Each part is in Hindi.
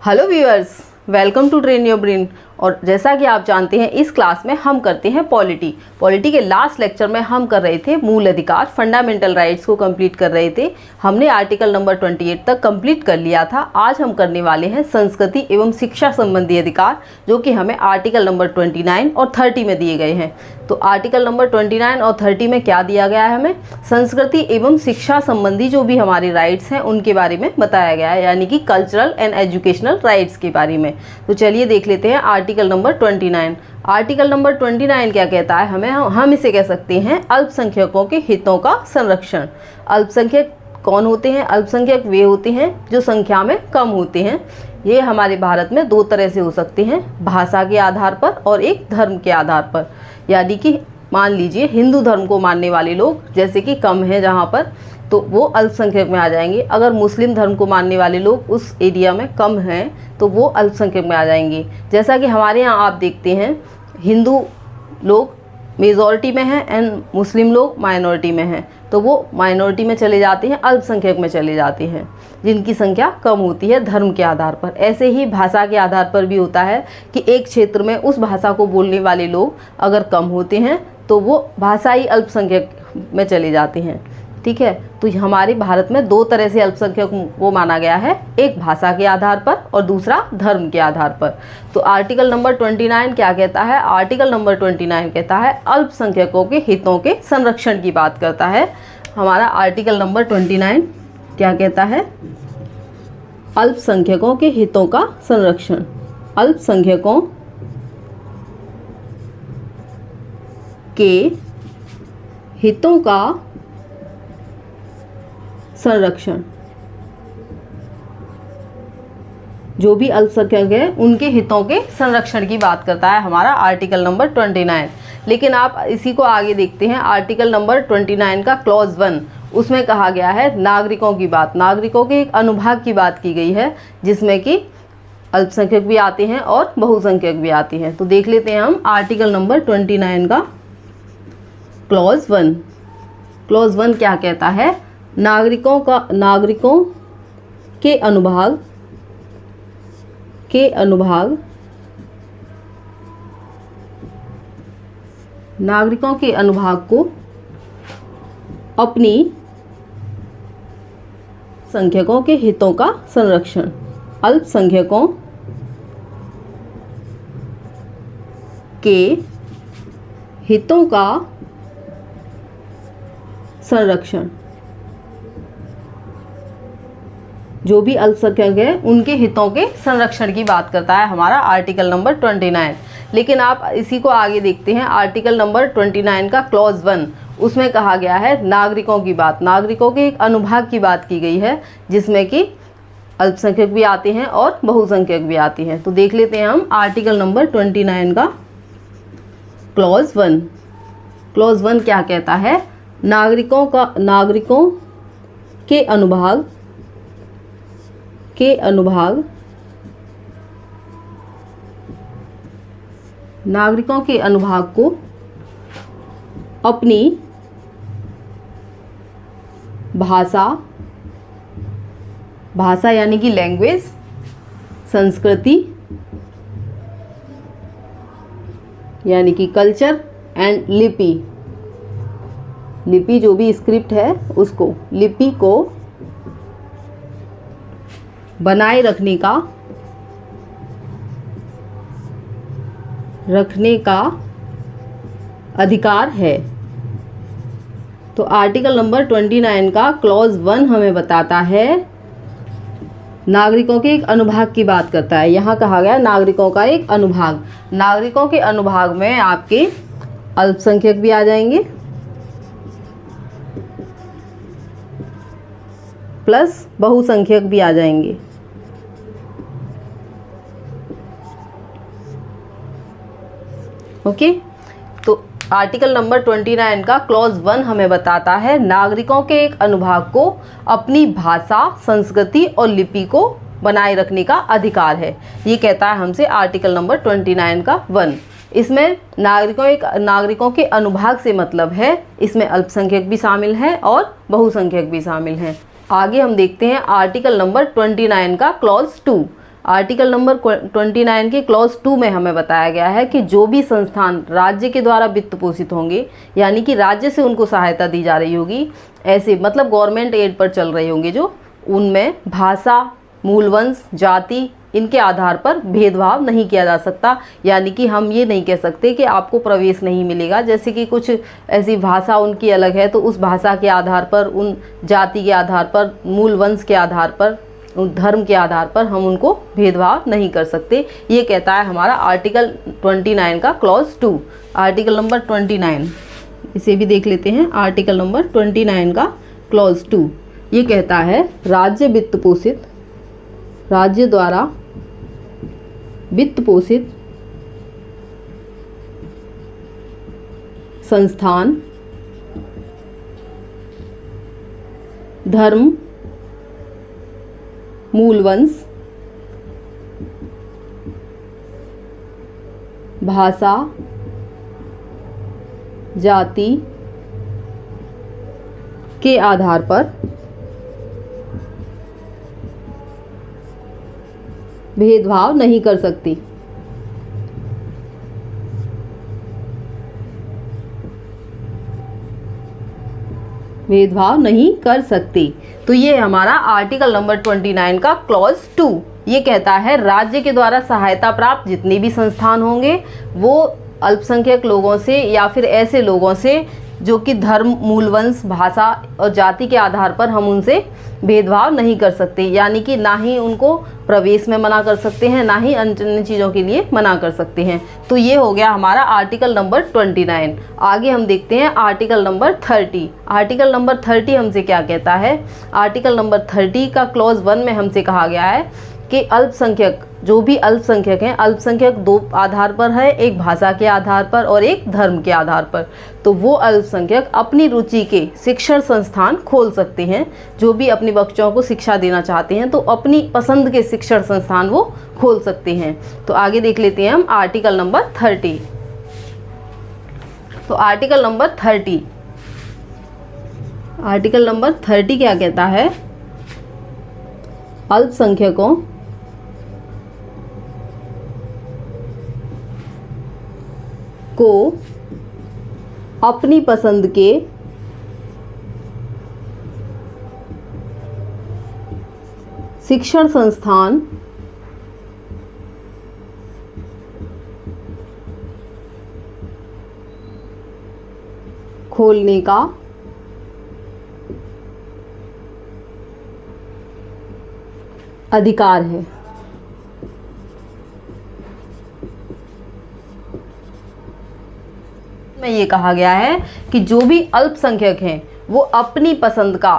Hello viewers, welcome to train your brain. और जैसा कि आप जानते हैं, इस क्लास में हम करते हैं पॉलिटी के लास्ट लेक्चर में हम कर रहे थे मूल अधिकार, फंडामेंटल राइट्स को कंप्लीट कर रहे थे। हमने आर्टिकल नंबर 28 तक कंप्लीट कर लिया था। आज हम करने वाले हैं संस्कृति एवं शिक्षा संबंधी अधिकार, जो कि हमें आर्टिकल नंबर 29 और 30 में दिए गए हैं। तो आर्टिकल नंबर 29 और 30 में क्या दिया गया है? हमें संस्कृति एवं शिक्षा संबंधी जो भी हमारे राइट्स हैं उनके बारे में बताया गया है, यानी कि कल्चरल एंड एजुकेशनल राइट्स के बारे में। तो चलिए देख लेते हैं आर्टिकल नंबर 29। आर्टिकल नंबर 29 क्या कहता है? हम इसे कह सकते हैं अल्पसंख्यकों के हितों का संरक्षण। अल्पसंख्यक कौन होते हैं? अल्पसंख्यक वे होते हैं जो संख्या में कम होते हैं। ये हमारे भारत में दो तरह से हो सकते हैं, भाषा के आधार पर और एक धर्म के आधार पर। यानी कि मान लीजिए हिंदू धर्म को मानने वाले लोग जैसे कि कम हैं जहाँ पर, तो वो अल्पसंख्यक में आ जाएंगे। अगर मुस्लिम धर्म को मानने वाले लोग उस एरिया में कम हैं तो वो अल्पसंख्यक में आ जाएंगे। जैसा कि हमारे यहाँ आप देखते हैं, हिंदू लोग मेजॉरिटी में हैं एंड मुस्लिम लोग माइनॉरिटी में हैं, तो वो माइनॉरिटी में चले जाते हैं, अल्पसंख्यक में चले जाते हैं, जिनकी संख्या कम होती है धर्म के आधार पर। ऐसे ही भाषा के आधार पर भी होता है कि एक क्षेत्र में उस भाषा को बोलने वाले लोग अगर कम होते हैं तो वो भाषाई अल्पसंख्यक में चले जाते हैं। ठीक है, तो हमारे भारत में दो तरह से अल्पसंख्यक को माना गया है, एक भाषा के आधार पर और दूसरा धर्म के आधार पर। तो आर्टिकल नंबर 29 क्या कहता है? आर्टिकल नंबर 29 कहता है अल्पसंख्यकों के हितों के संरक्षण की बात करता है। हमारा आर्टिकल नंबर 29 क्या कहता है? अल्पसंख्यकों के हितों का संरक्षण। अल्पसंख्यकों के हितों का संरक्षण। जो भी अल्पसंख्यक है उनके हितों के संरक्षण की बात करता है हमारा आर्टिकल नंबर 29। लेकिन आप इसी को आगे देखते हैं, आर्टिकल नंबर 29 का क्लॉज 1, उसमें कहा गया है नागरिकों की बात। नागरिकों के एक अनुभाग की बात की गई है जिसमें कि अल्पसंख्यक भी आते हैं और बहुसंख्यक भी आते हैं। तो देख लेते हैं हम आर्टिकल नंबर 29 का क्लॉज 1। क्लॉज 1 क्या कहता है? नागरिकों के अनुभाग नागरिकों के अनुभाग को अपनी संख्यकों के हितों का संरक्षण। अल्पसंख्यकों के हितों का संरक्षण। जो भी अल्पसंख्यक है उनके हितों के संरक्षण की बात करता है हमारा आर्टिकल नंबर 29। लेकिन आप इसी को आगे देखते हैं, आर्टिकल नंबर 29 का क्लॉज 1, उसमें कहा गया है नागरिकों की बात। नागरिकों के एक अनुभाग की बात की गई है जिसमें कि अल्पसंख्यक भी आते हैं और बहुसंख्यक भी आते हैं। तो देख लेते हैं हम आर्टिकल नंबर 29 का क्लॉज 1। क्लॉज 1 क्या कहता है? नागरिकों के अनुभाग नागरिकों के अनुभाग को अपनी भाषा यानी कि लैंग्वेज, संस्कृति यानी कि कल्चर एंड लिपि जो भी स्क्रिप्ट है उसको, लिपि को बनाए रखने का अधिकार है। तो आर्टिकल नंबर 29 का क्लॉज 1 हमें बताता है नागरिकों के एक अनुभाग की बात करता है। यहाँ कहा गया नागरिकों का एक अनुभाग। नागरिकों के अनुभाग में आपके अल्पसंख्यक भी आ जाएंगे प्लस बहुसंख्यक भी आ जाएंगे। ओके, तो आर्टिकल नंबर 29 का क्लॉज 1 हमें बताता है नागरिकों के एक अनुभाग को अपनी भाषा, संस्कृति और लिपि को बनाए रखने का अधिकार है। ये कहता है हमसे आर्टिकल नंबर 29 का 1। इसमें नागरिकों के अनुभाग से मतलब है इसमें अल्पसंख्यक भी शामिल हैं और बहुसंख्यक भी शामिल हैं। आगे हम देखते हैं आर्टिकल नंबर 29 का क्लॉज 2। आर्टिकल नंबर 29 के क्लॉज 2 में हमें बताया गया है कि जो भी संस्थान राज्य के द्वारा वित्त पोषित होंगे, यानी कि राज्य से उनको सहायता दी जा रही होगी, ऐसे मतलब गवर्नमेंट एड पर चल रहे होंगे जो, उनमें भाषा, मूलवंश, जाति, इनके आधार पर भेदभाव नहीं किया जा सकता। यानी कि हम ये नहीं कह सकते कि आपको प्रवेश नहीं मिलेगा, जैसे कि कुछ ऐसी भाषा उनकी अलग है तो उस भाषा के आधार पर, उन जाति के आधार पर, मूलवंश के आधार पर, उन धर्म के आधार पर हम उनको भेदभाव नहीं कर सकते। ये कहता है हमारा आर्टिकल 29 का क्लॉज 2। आर्टिकल नंबर 29, इसे भी देख लेते हैं। आर्टिकल नंबर 29 का क्लॉज 2 ये कहता है राज्य वित्त पोषित, राज्य द्वारा वित्त पोषित संस्थान धर्म, मूलवंश, भाषा, जाति के आधार पर भेदभाव नहीं कर सकती। भेदभाव नहीं कर सकती। तो ये हमारा आर्टिकल नंबर 29 का क्लॉज 2 ये कहता है राज्य के द्वारा सहायता प्राप्त जितने भी संस्थान होंगे वो अल्पसंख्यक लोगों से या फिर ऐसे लोगों से जो कि धर्म, मूलवंश, भाषा और जाति के आधार पर हम उनसे भेदभाव नहीं कर सकते। यानी कि ना ही उनको प्रवेश में मना कर सकते हैं, ना ही अन्य चीज़ों के लिए मना कर सकते हैं। तो ये हो गया हमारा आर्टिकल नंबर 29। आगे हम देखते हैं आर्टिकल नंबर 30। आर्टिकल नंबर 30 हमसे क्या कहता है? आर्टिकल नंबर 30 का क्लॉज 1 में हमसे कहा गया है कि अल्पसंख्यक, जो भी अल्पसंख्यक हैं, अल्पसंख्यक 2 आधार पर है, एक भाषा के आधार पर और एक धर्म के आधार पर। तो वो अल्पसंख्यक अपनी रुचि के शिक्षण संस्थान खोल सकते हैं। जो भी अपने बच्चों को शिक्षा देना चाहते हैं तो अपनी पसंद के शिक्षण संस्थान वो खोल सकते हैं। तो आगे देख लेते हैं हम आर्टिकल नंबर 30। तो आर्टिकल नंबर 30, आर्टिकल नंबर 30 क्या कहता है? अल्पसंख्यकों को अपनी पसंद के शिक्षण संस्थान खोलने का अधिकार है। में ये कहा गया है कि जो भी अल्पसंख्यक हैं वो अपनी पसंद का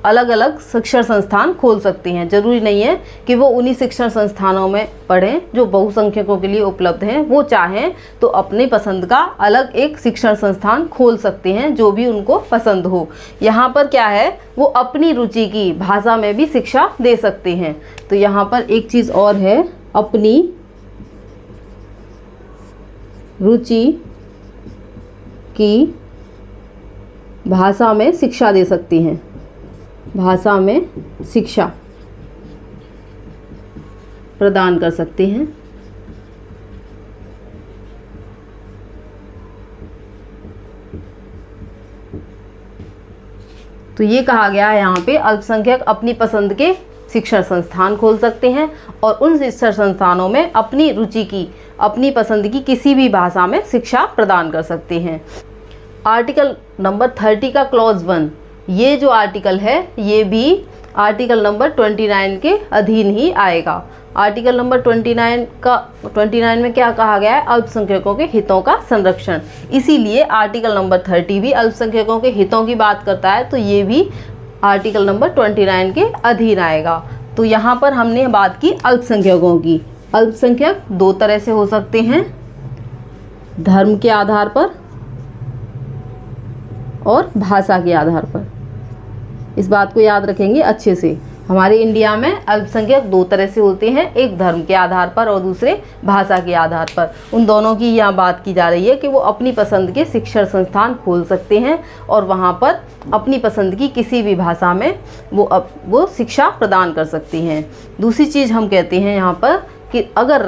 अलग अलग शिक्षण संस्थान खोल सकते हैं। जरूरी नहीं है कि वो उन्हीं शिक्षण संस्थानों में पढ़ें जो बहुसंख्यकों के लिए उपलब्ध हैं। वो चाहें तो अपनी पसंद का अलग एक शिक्षण संस्थान खोल सकते हैं जो भी उनको पसंद हो। यहाँ पर क्या है, वो अपनी रुचि की भाषा में भी शिक्षा दे सकते हैं। तो यहाँ पर एक चीज़ और है, अपनी रुचि की भाषा में शिक्षा दे सकती हैं, भाषा में शिक्षा प्रदान कर सकते हैं। तो ये कहा गया है यहाँ पे अल्पसंख्यक अपनी पसंद के शिक्षण संस्थान खोल सकते हैं और उन शिक्षण संस्थानों में अपनी रुचि की, अपनी पसंद की किसी भी भाषा में शिक्षा प्रदान कर सकते हैं। आर्टिकल नंबर 30 का क्लॉज 1 ये जो आर्टिकल है ये भी आर्टिकल नंबर 29 के अधीन ही आएगा। आर्टिकल नंबर 29 में क्या कहा गया है? अल्पसंख्यकों के हितों का संरक्षण। इसीलिए आर्टिकल नंबर 30 भी अल्पसंख्यकों के हितों की बात करता है, तो ये भी आर्टिकल नंबर 29 के अधीन आएगा। तो यहाँ पर हमने बात की अल्पसंख्यकों की। अल्पसंख्यक 2 तरह से हो सकते हैं, धर्म के आधार पर और भाषा के आधार पर। इस बात को याद रखेंगे अच्छे से। हमारे इंडिया में अल्पसंख्यक दो तरह से होते हैं, एक धर्म के आधार पर और दूसरे भाषा के आधार पर। उन दोनों की यहाँ बात की जा रही है कि वो अपनी पसंद के शिक्षण संस्थान खोल सकते हैं और वहाँ पर अपनी पसंद की किसी भी भाषा में वो शिक्षा प्रदान कर सकती हैं। दूसरी चीज़ हम कहते हैं यहाँ पर कि अगर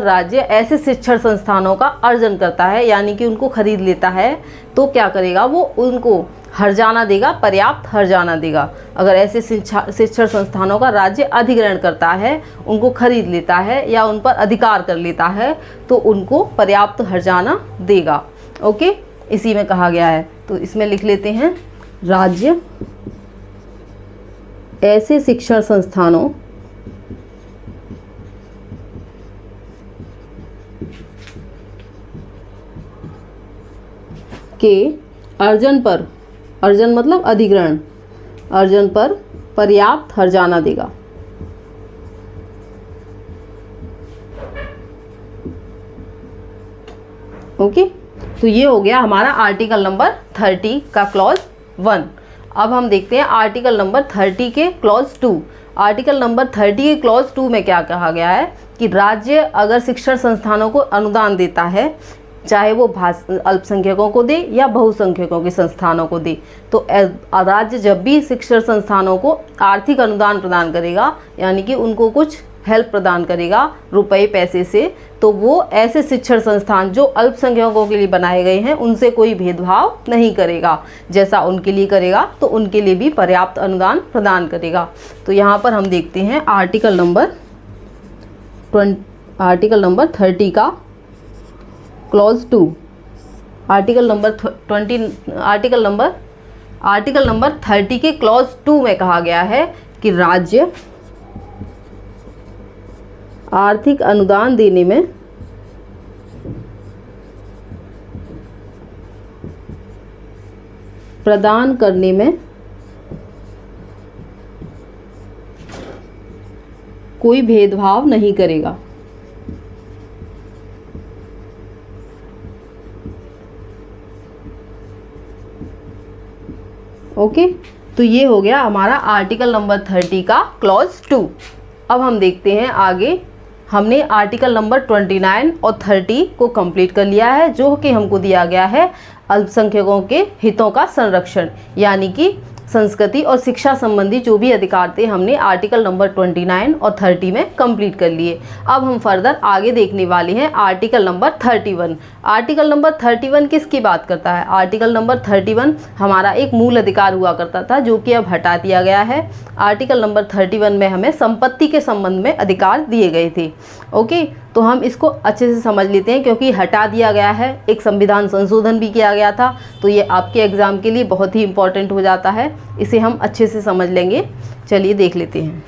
राज्य ऐसे शिक्षण संस्थानों का अर्जन करता है, यानी कि उनको खरीद लेता है, तो क्या करेगा, वो उनको हर्जाना देगा, पर्याप्त हर्जाना देगा। अगर ऐसे शिक्षण संस्थानों का राज्य अधिग्रहण करता है, उनको खरीद लेता है या उन पर अधिकार कर लेता है, तो उनको पर्याप्त हर्जाना देगा। ओके, इसी में कहा गया है। तो इसमें लिख लेते हैं, राज्य ऐसे शिक्षण संस्थानों के अर्जन मतलब अधिग्रहण, अर्जन पर पर्याप्त हर्जाना देगा। ओके, तो ये हो गया हमारा आर्टिकल नंबर 30 का क्लॉज 1। अब हम देखते हैं आर्टिकल नंबर 30 के क्लॉज 2। आर्टिकल नंबर 30 के क्लॉज 2 में क्या कहा गया है कि राज्य अगर शिक्षण संस्थानों को अनुदान देता है, चाहे वो अल्पसंख्यकों को दे या बहुसंख्यकों के संस्थानों को दे, तो राज्य जब भी शिक्षण संस्थानों को आर्थिक अनुदान प्रदान करेगा, यानी कि उनको कुछ हेल्प प्रदान करेगा रुपए पैसे से, तो वो ऐसे शिक्षण संस्थान जो अल्पसंख्यकों के लिए बनाए गए हैं उनसे कोई भेदभाव नहीं करेगा। जैसा उनके लिए करेगा तो उनके लिए भी पर्याप्त अनुदान प्रदान करेगा। तो यहाँ पर हम देखते हैं आर्टिकल नंबर 30 का क्लॉज 2। आर्टिकल नंबर 30 के क्लॉज 2 में कहा गया है कि राज्य आर्थिक अनुदान देने में प्रदान करने में कोई भेदभाव नहीं करेगा। ओके, तो ये हो गया हमारा आर्टिकल नंबर 30 का क्लॉज 2। अब हम देखते हैं आगे। हमने आर्टिकल नंबर 29 और 30 को कंप्लीट कर लिया है, जो कि हमको दिया गया है अल्पसंख्यकों के हितों का संरक्षण, यानी कि संस्कृति और शिक्षा संबंधी जो भी अधिकार थे हमने आर्टिकल नंबर 29 और 30 में कंप्लीट कर लिए। अब हम फर्दर आगे देखने वाले हैं आर्टिकल नंबर 31। आर्टिकल नंबर 31 किसकी बात करता है? आर्टिकल नंबर 31 हमारा एक मूल अधिकार हुआ करता था, जो कि अब हटा दिया गया है। आर्टिकल नंबर 31 में हमें संपत्ति के संबंध में अधिकार दिए गए थे। ओके, तो हम इसको अच्छे से समझ लेते हैं, क्योंकि हटा दिया गया है, एक संविधान संशोधन भी किया गया था, तो ये आपके एग्ज़ाम के लिए बहुत ही इम्पॉर्टेंट हो जाता है। इसे हम अच्छे से समझ लेंगे। चलिए देख लेते हैं।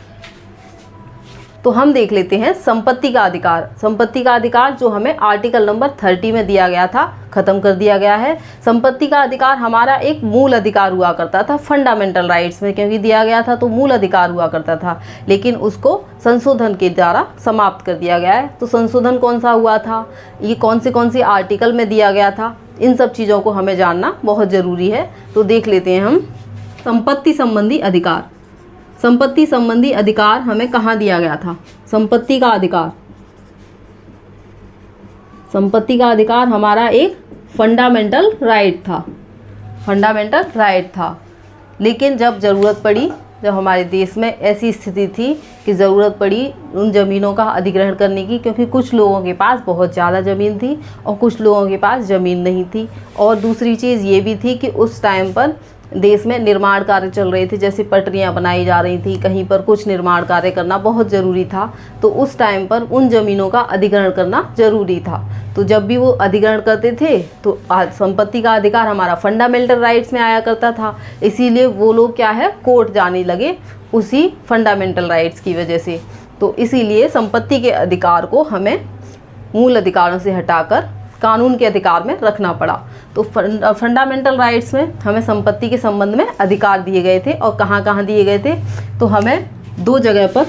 तो हम देख लेते हैं संपत्ति का अधिकार। संपत्ति का अधिकार जो हमें आर्टिकल नंबर 30 में दिया गया था, ख़त्म कर दिया गया है। संपत्ति का अधिकार हमारा एक मूल अधिकार हुआ करता था फंडामेंटल राइट्स में, क्योंकि दिया गया था तो मूल अधिकार हुआ करता था, लेकिन उसको संशोधन के द्वारा समाप्त कर दिया गया है। तो संशोधन कौन सा हुआ था, ये कौन सी आर्टिकल में दिया गया था, इन सब चीज़ों को हमें जानना बहुत ज़रूरी है। तो देख लेते हैं हम संपत्ति संबंधी अधिकार। संपत्ति संबंधी अधिकार हमें कहाँ दिया गया था? संपत्ति का अधिकार हमारा एक फंडामेंटल राइट था। लेकिन जब ज़रूरत पड़ी, जब हमारे देश में ऐसी स्थिति थी कि ज़रूरत पड़ी उन ज़मीनों का अधिग्रहण करने की, क्योंकि कुछ लोगों के पास बहुत ज़्यादा ज़मीन थी और कुछ लोगों के पास ज़मीन नहीं थी। और दूसरी चीज़ ये भी थी कि उस टाइम पर देश में निर्माण कार्य चल रहे थे, जैसे पटरियां बनाई जा रही थी, कहीं पर कुछ निर्माण कार्य करना बहुत ज़रूरी था। तो उस टाइम पर उन ज़मीनों का अधिग्रहण करना ज़रूरी था। तो जब भी वो अधिग्रहण करते थे तो संपत्ति का अधिकार हमारा फंडामेंटल राइट्स में आया करता था। इसीलिए वो लोग क्या है, कोर्ट जाने लगे उसी फंडामेंटल राइट्स की वजह से। तो इसीलिए संपत्ति के अधिकार को हमें मूल अधिकारों से हटाकर कानून के अधिकार में रखना पड़ा। तो फंडामेंटल राइट्स में हमें संपत्ति के संबंध में अधिकार दिए गए थे। और कहाँ कहाँ दिए गए थे? तो हमें दो जगह पर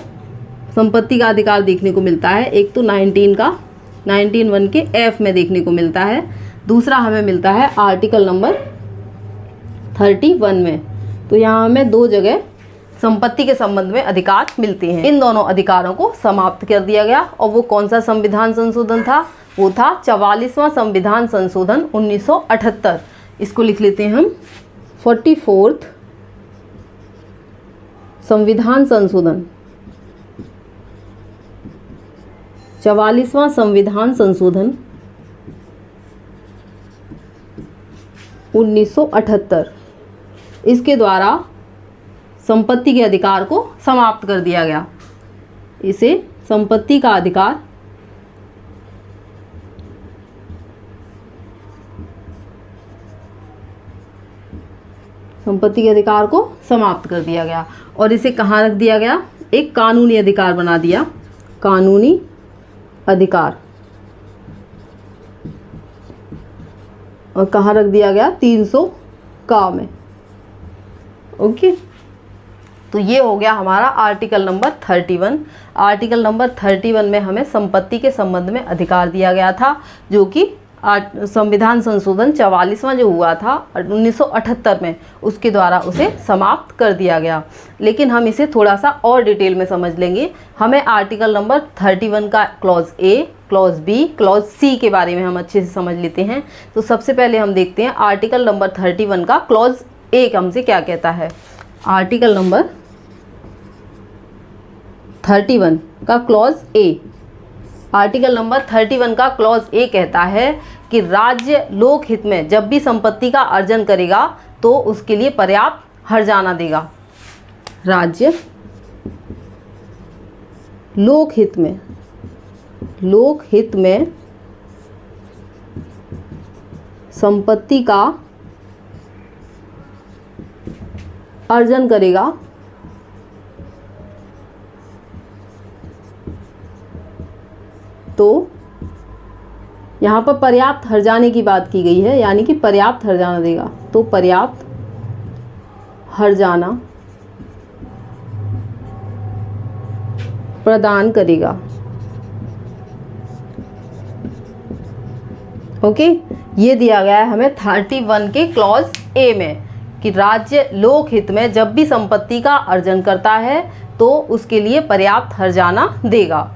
संपत्ति का अधिकार देखने को मिलता है। एक तो 19(1) के F में देखने को मिलता है, दूसरा हमें मिलता है आर्टिकल नंबर 31 में। तो यहाँ हमें दो जगह संपत्ति के संबंध में अधिकार मिलते हैं। इन दोनों अधिकारों को समाप्त कर दिया गया। और वो कौन सा संविधान संशोधन था? वो था 44वां संविधान संशोधन 1978। इसको लिख लेते हैं हम 44th संविधान संशोधन, 44वां संविधान संशोधन 1978। इसके द्वारा संपत्ति के अधिकार को समाप्त कर दिया गया। इसे संपत्ति का अधिकार को समाप्त कर दिया गया। और इसे कहाँ रख दिया गया? एक कानूनी अधिकार बना दिया, कानूनी अधिकार। और कहाँ रख दिया गया? 300 का में। ओके, तो ये हो गया हमारा आर्टिकल नंबर 31। आर्टिकल नंबर 31 में हमें संपत्ति के संबंध में अधिकार दिया गया था, जो कि संविधान संशोधन 44वां जो हुआ था 1978 में, उसके द्वारा उसे समाप्त कर दिया गया। लेकिन हम इसे थोड़ा सा और डिटेल में समझ लेंगे। हमें आर्टिकल नंबर 31 का clause A, clause B, clause C के बारे में हम अच्छे से समझ लेते हैं। तो सबसे पहले हम देखते हैं आर्टिकल नंबर 31 का क्लॉज ए हमसे क्या कहता है। आर्टिकल नंबर 31 का क्लॉज ए, आर्टिकल नंबर 31 का क्लॉज ए कहता है कि राज्य लोक हित में जब भी संपत्ति का अर्जन करेगा तो उसके लिए पर्याप्त हर्जाना देगा। राज्य लोक हित में संपत्ति का अर्जन करेगा तो यहाँ पर पर्याप्त हर्जाने की बात की गई है, यानी कि पर्याप्त हर्जाना देगा। तो पर्याप्त हर्जाना प्रदान करेगा। ओके, ये दिया गया है हमें 31 के क्लॉज ए में कि राज्य लोक हित में जब भी संपत्ति का अर्जन करता है तो उसके लिए पर्याप्त हर्जाना देगा।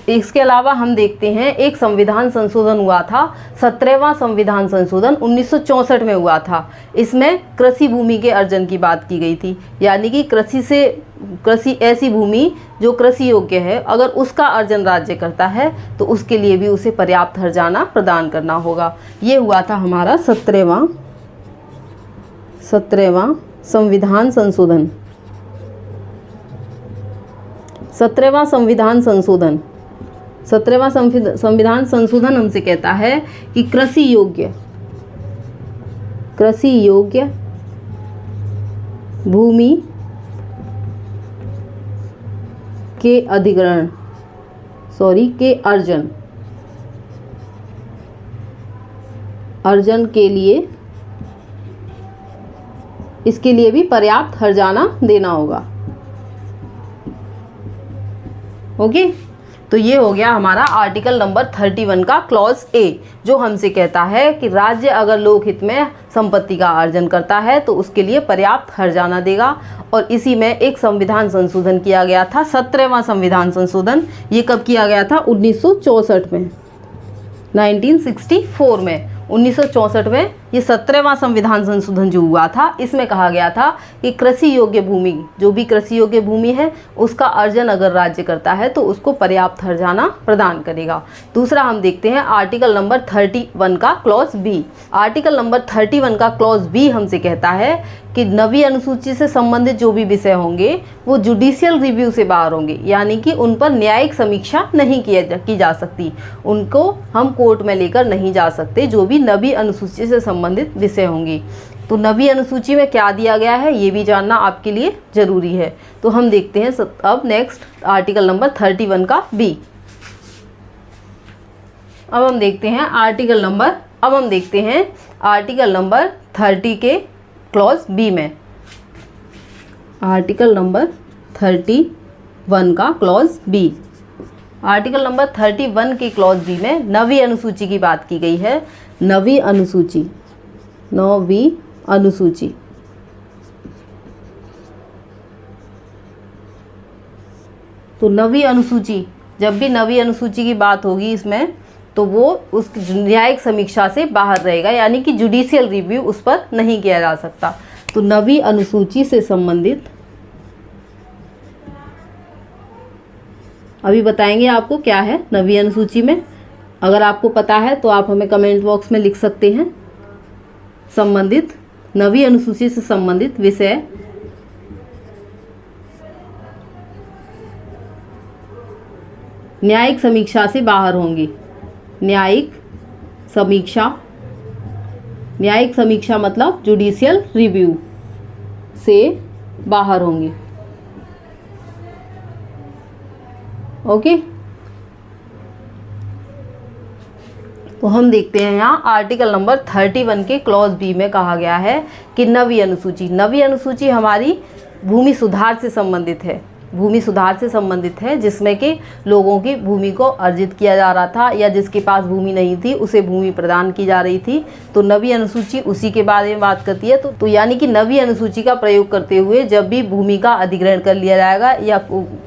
इसके अलावा हम देखते हैं एक संविधान संशोधन हुआ था, 17वां संविधान संशोधन 1964 में हुआ था। इसमें कृषि भूमि के अर्जन की बात की गई थी, यानी कि कृषि ऐसी भूमि जो कृषि योग्य है, अगर उसका अर्जन राज्य करता है तो उसके लिए भी उसे पर्याप्त हर्जाना प्रदान करना होगा। ये हुआ था हमारा 17वां संविधान संशोधन। 17वां संविधान संशोधन, 17वां संविधान संशोधन हमसे कहता है कि कृषि योग्य भूमि के अधिग्रहण के अर्जन के लिए इसके लिए भी पर्याप्त हर्जाना देना होगा। ओके, तो ये हो गया हमारा आर्टिकल नंबर 31 का क्लॉज ए, जो हमसे कहता है कि राज्य अगर लोक हित में संपत्ति का अर्जन करता है तो उसके लिए पर्याप्त हर्जाना देगा। और इसी में एक संविधान संशोधन किया गया था, 17वां संविधान संशोधन। ये कब किया गया था? 1964 में, 1964 में, 1964 में ये 17वां संविधान संशोधन जो हुआ था, इसमें कहा गया था कि कृषि योग्य भूमि, जो भी कृषि योग्य भूमि है, उसका अर्जन अगर राज्य करता है तो उसको पर्याप्त हर्जाना प्रदान करेगा। दूसरा हम देखते हैं आर्टिकल नंबर 31 का क्लॉज बी। आर्टिकल नंबर 31 का क्लॉज बी हमसे कहता है कि नवी अनुसूची से संबंधित जो भी विषय होंगे वो जुडिशियल रिव्यू से बाहर होंगे, यानी कि उन पर न्यायिक समीक्षा नहीं की जा सकती, उनको हम कोर्ट में लेकर नहीं जा सकते, जो भी नवी अनुसूची से संबंधित विषय होंगी। तो नवी अनुसूची में क्या दिया गया है ये भी जानना आपके लिए ज़रूरी है। तो हम देखते हैं अब नेक्स्ट आर्टिकल नंबर 31 का बी। अब हम देखते हैं आर्टिकल नंबर 30 के क्लॉज बी में। आर्टिकल नंबर 31 का क्लॉज बी। आर्टिकल नंबर 31 के क्लॉज बी में नवी अनुसूची की बात की गई है। नवी अनुसूची तो नवी अनुसूची, जब भी नवी अनुसूची की बात होगी इसमें तो वो उस न्यायिक समीक्षा से बाहर रहेगा, यानी कि जुडिशियल रिव्यू उस पर नहीं किया जा सकता। तो नवी अनुसूची से संबंधित, अभी बताएंगे आपको क्या है नवी अनुसूची में। अगर आपको पता है तो आप हमें कमेंट बॉक्स में लिख सकते हैं। संबंधित, नवी अनुसूची से संबंधित विषय न्यायिक समीक्षा से बाहर होंगी। न्यायिक समीक्षा मतलब जुडिशियल रिव्यू से बाहर होंगी। ओके, तो हम देखते हैं यहाँ आर्टिकल नंबर 31 के क्लॉज बी में कहा गया है कि नवी अनुसूची हमारी भूमि सुधार से संबंधित है। भूमि सुधार से संबंधित है, जिसमें कि लोगों की भूमि को अर्जित किया जा रहा था या जिसके पास भूमि नहीं थी उसे भूमि प्रदान की जा रही थी। तो नवी अनुसूची उसी के बारे में बात करती है। तो यानी कि नवी अनुसूची का प्रयोग करते हुए जब भी भूमि का अधिग्रहण कर लिया जाएगा या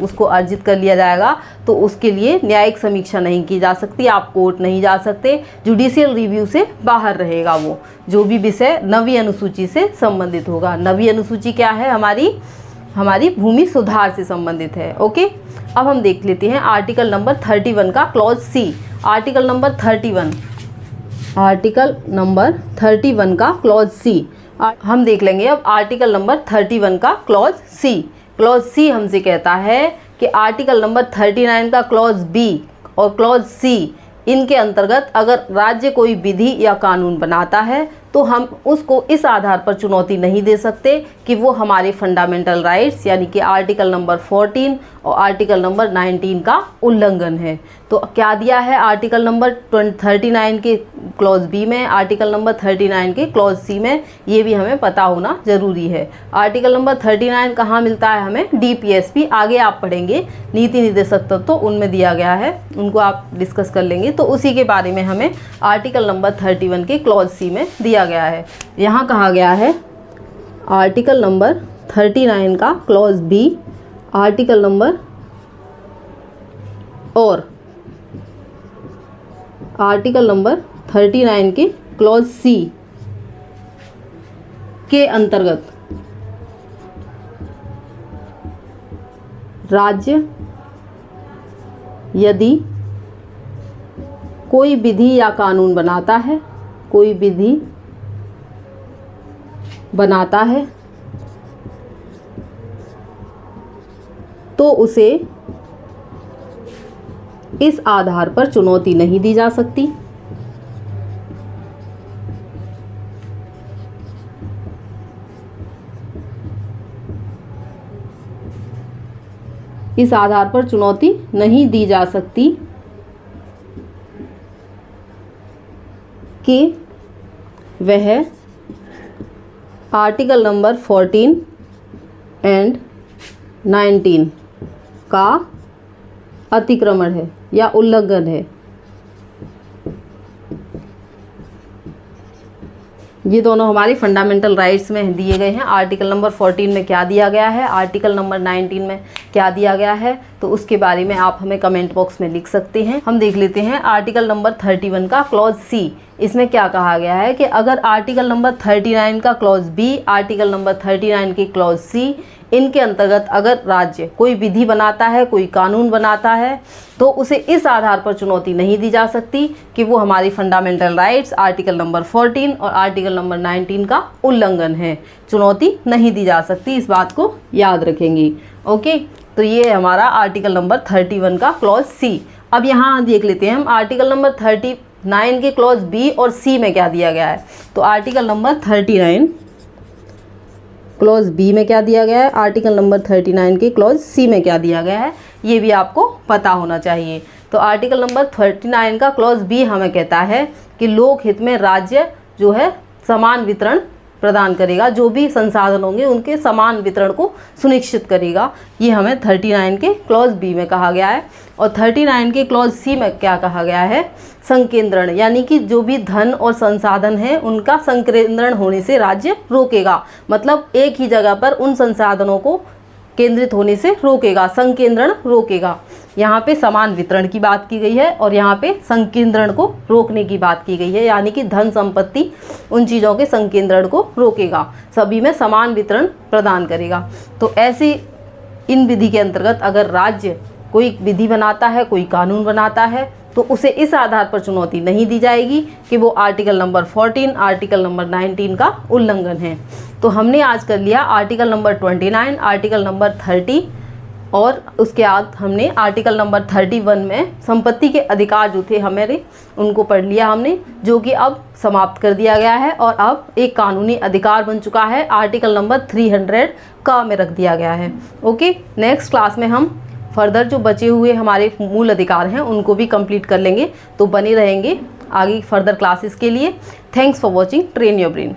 उसको अर्जित कर लिया जाएगा तो उसके लिए न्यायिक समीक्षा नहीं की जा सकती, आप कोर्ट नहीं जा सकते, जुडिशियल रिव्यू से बाहर रहेगा वो जो भी विषय नवी अनुसूची से संबंधित होगा। नवी अनुसूची क्या है? हमारी भूमि सुधार से संबंधित है। ओके, अब हम देख लेते हैं आर्टिकल नंबर 31 का क्लॉज सी। आर्टिकल नंबर 31 का क्लॉज सी हम देख लेंगे। अब आर्टिकल नंबर 31 का क्लॉज सी हमसे कहता है कि आर्टिकल नंबर 39 का क्लॉज बी और क्लॉज सी, इनके अंतर्गत अगर राज्य कोई विधि या कानून बनाता है तो हम उसको इस आधार पर चुनौती नहीं दे सकते कि वो हमारे फंडामेंटल राइट्स यानी कि आर्टिकल नंबर 14 और आर्टिकल नंबर 19 का उल्लंघन है। तो क्या दिया है आर्टिकल नंबर 39 के क्लॉज बी में, आर्टिकल नंबर 39 के क्लॉज सी में, ये भी हमें पता होना ज़रूरी है। आर्टिकल नंबर 39 कहाँ मिलता है हमें? DPSP, आगे आप पढ़ेंगे नीति निर्देशक तत्व तो उनमें दिया गया है, उनको आप डिस्कस कर लेंगे। तो उसी के बारे में हमें आर्टिकल नंबर 31 के क्लॉज सी में दिया गया है। यहाँ कहा गया है आर्टिकल नंबर 39 का क्लॉज बी, आर्टिकल नंबर और आर्टिकल नंबर 39 के क्लॉज सी के अंतर्गत राज्य यदि कोई विधि या कानून बनाता है तो उसे इस आधार पर चुनौती नहीं दी जा सकती कि वह आर्टिकल नंबर 14 एंड 19 का अतिक्रमण है या उल्लंघन है। ये दोनों हमारे फंडामेंटल राइट्स में दिए गए हैं। आर्टिकल नंबर 14 में क्या दिया गया है, आर्टिकल नंबर 19 में क्या दिया गया है, तो उसके बारे में आप हमें कमेंट बॉक्स में लिख सकते हैं। हम देख लेते हैं आर्टिकल नंबर 31 का क्लॉज सी। इसमें क्या कहा गया है कि अगर आर्टिकल नंबर 39 का क्लॉज बी, आर्टिकल नंबर 39 की क्लॉज सी, इनके अंतर्गत अगर राज्य कोई विधि बनाता है, कोई कानून बनाता है, तो उसे इस आधार पर चुनौती नहीं दी जा सकती कि वो हमारी फंडामेंटल राइट्स आर्टिकल नंबर 14 और आर्टिकल नंबर 19 का उल्लंघन है, चुनौती नहीं दी जा सकती। इस बात को याद रखेंगे। ओके, तो ये हमारा आर्टिकल नंबर 31 का क्लॉज सी। अब यहाँ देख लेते हैं हम आर्टिकल नंबर 39 के क्लॉज बी और सी में क्या दिया गया है। तो आर्टिकल नंबर 39 क्लॉज बी में क्या दिया गया है, आर्टिकल नंबर 39 के क्लॉज सी में क्या दिया गया है, ये भी आपको पता होना चाहिए। तो आर्टिकल नंबर 39 का क्लॉज बी हमें कहता है कि लोक हित में राज्य जो है समान वितरण प्रदान करेगा, जो भी संसाधन होंगे उनके समान वितरण को सुनिश्चित करेगा। ये हमें 39 के क्लॉज बी में कहा गया है। और 39 के क्लॉज सी में क्या कहा गया है, संकेंद्रण, यानी कि जो भी धन और संसाधन है उनका संकेंद्रण होने से राज्य रोकेगा। मतलब एक ही जगह पर उन संसाधनों को केंद्रित होने से रोकेगा, संकेंद्रण रोकेगा। यहाँ पे समान वितरण की बात की गई है और यहाँ पे संकेंद्रण को रोकने की बात की गई है, यानी कि धन संपत्ति उन चीज़ों के संकेंद्रण को रोकेगा, सभी में समान वितरण प्रदान करेगा। तो ऐसी इन विधि के अंतर्गत अगर राज्य कोई विधि बनाता है, कोई कानून बनाता है, तो उसे इस आधार पर चुनौती नहीं दी जाएगी कि वो आर्टिकल नंबर 14, आर्टिकल नंबर 19 का उल्लंघन है। तो हमने आज कर लिया आर्टिकल नंबर 29, आर्टिकल नंबर 30 और उसके बाद हमने आर्टिकल नंबर 31 में संपत्ति के अधिकार जो थे हमारे उनको पढ़ लिया हमने, जो कि अब समाप्त कर दिया गया है और अब एक कानूनी अधिकार बन चुका है, आर्टिकल नंबर 300 का में रख दिया गया है। ओके, नेक्स्ट क्लास में हम फर्दर जो बचे हुए हमारे मूल अधिकार हैं उनको भी कंप्लीट कर लेंगे। तो बने रहेंगे आगे फर्दर क्लासेस के लिए। Thanks for watching train your brain.